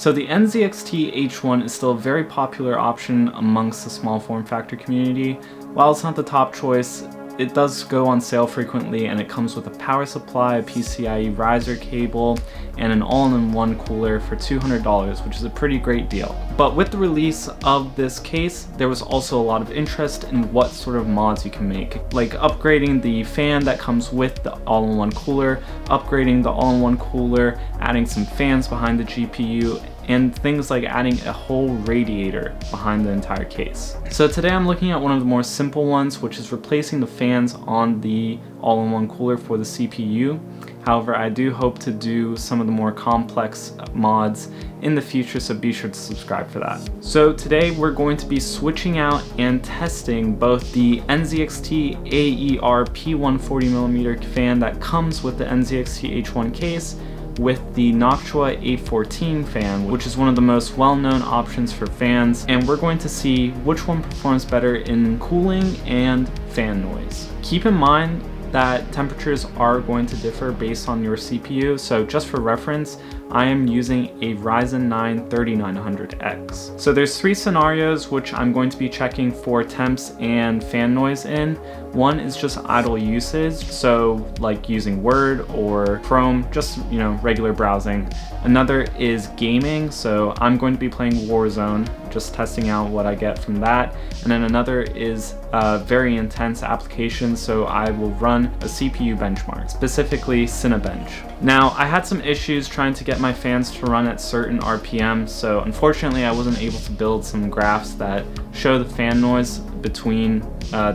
So the NZXT H1 is still a very popular option amongst the small form factor community. While it's not the top choice, it does go on sale frequently, and it comes with a power supply, a PCIe riser cable, and an all-in-one cooler for $200, which is a pretty great deal. But with the release of this case, there was also a lot of interest in what sort of mods you can make, like upgrading the fan that comes with the all-in-one cooler, upgrading the all-in-one cooler, adding some fans behind the GPU, and things like adding a whole radiator behind the entire case. So today I'm looking at one of the more simple ones, which is replacing the fans on the all-in-one cooler for the CPU. However, I do hope to do some of the more complex mods in the future, so be sure to subscribe for that. So today we're going to be switching out and testing both the NZXT AER P140mm fan that comes with the NZXT H1 case with the Noctua A14 fan, which is one of the most well-known options for fans, and we're going to see which one performs better in cooling and fan noise. Keep in mind that temperatures are going to differ based on your CPU, so just for reference, I am using a Ryzen 9 3900X. So there's three scenarios which I'm going to be checking for temps and fan noise in. One is just idle usage, so like using Word or Chrome, just regular browsing. Another is gaming, so I'm going to be playing Warzone, just testing out what I get from that. And then another is very intense applications, so I will run a CPU benchmark, specifically Cinebench. Now, I had some issues trying to get my fans to run at certain RPM, so unfortunately I wasn't able to build some graphs that show the fan noise between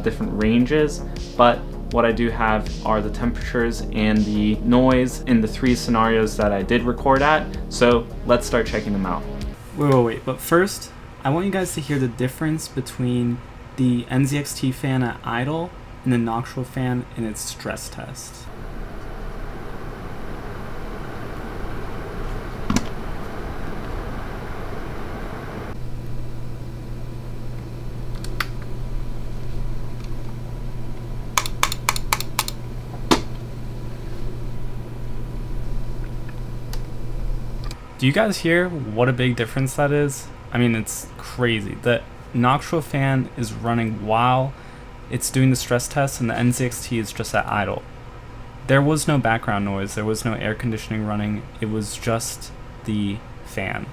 different ranges, but what I do have are the temperatures and the noise in the three scenarios that I did record at, so let's start checking them out. Wait, but first, I want you guys to hear the difference between the NZXT fan at idle and the Noctua fan in its stress test. Do you guys hear what a big difference that is? I mean, it's crazy. The Noctua fan is running while it's doing the stress test, and the NZXT is just at idle. There was no background noise, there was no air conditioning running, it was just the fan.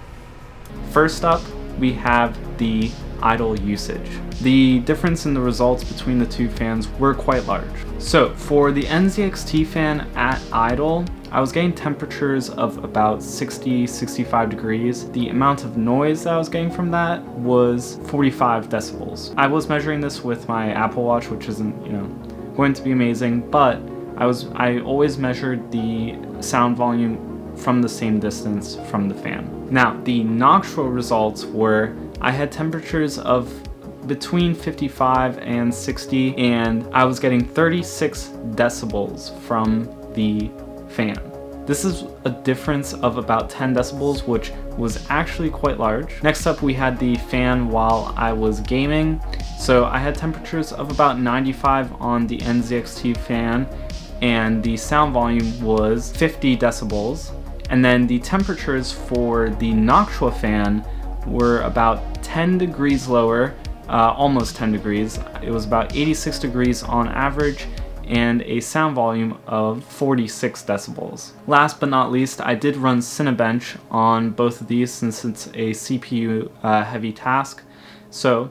First up, we have the idle usage. The difference in the results between the two fans were quite large. So for the NZXT fan at idle, I was getting temperatures of about 60-65 degrees. The amount of noise that I was getting from that was 45 decibels. I was measuring this with my Apple Watch, which isn't, going to be amazing, but I always measured the sound volume from the same distance from the fan. Now, the Noctua results were, I had temperatures of between 55 and 60, and I was getting 36 decibels from the fan. This is a difference of about 10 decibels, which was actually quite large. Next up, we had the fan while I was gaming. So I had temperatures of about 95 on the NZXT fan, and the sound volume was 50 decibels. And then the temperatures for the Noctua fan were about 10 degrees lower, almost 10 degrees. It was about 86 degrees on average, and a sound volume of 46 decibels. Last but not least, I did run Cinebench on both of these since it's a CPU heavy task. So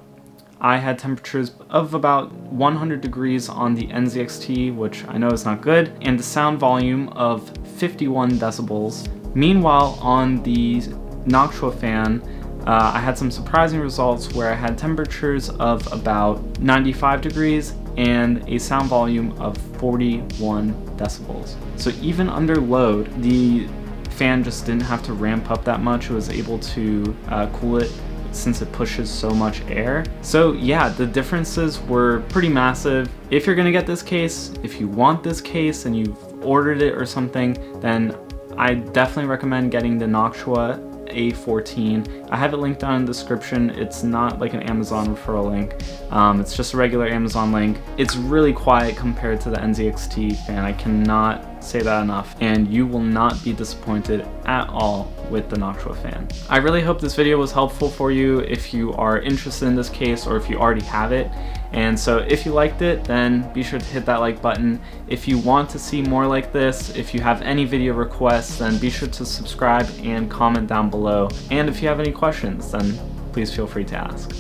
I had temperatures of about 100 degrees on the NZXT, which I know is not good, and the sound volume of 51 decibels. Meanwhile, on the Noctua fan, I had some surprising results where I had temperatures of about 95 degrees and a sound volume of 41 decibels. So even under load, the fan just didn't have to ramp up that much. It was able to cool it since it pushes so much air. So yeah, the differences were pretty massive. If you're gonna get this case, if you want this case and you've ordered it or something, then I definitely recommend getting the Noctua A14. I have it linked down in the description. It's not like an Amazon referral link. It's just a regular Amazon link. It's really quiet compared to the NZXT fan. I cannot say that enough. And you will not be disappointed at all with the Noctua fan. I really hope this video was helpful for you if you are interested in this case or if you already have it. And so if you liked it, then be sure to hit that like button. If you want to see more like this, if you have any video requests, then be sure to subscribe and comment down below. And if you have any questions, then please feel free to ask.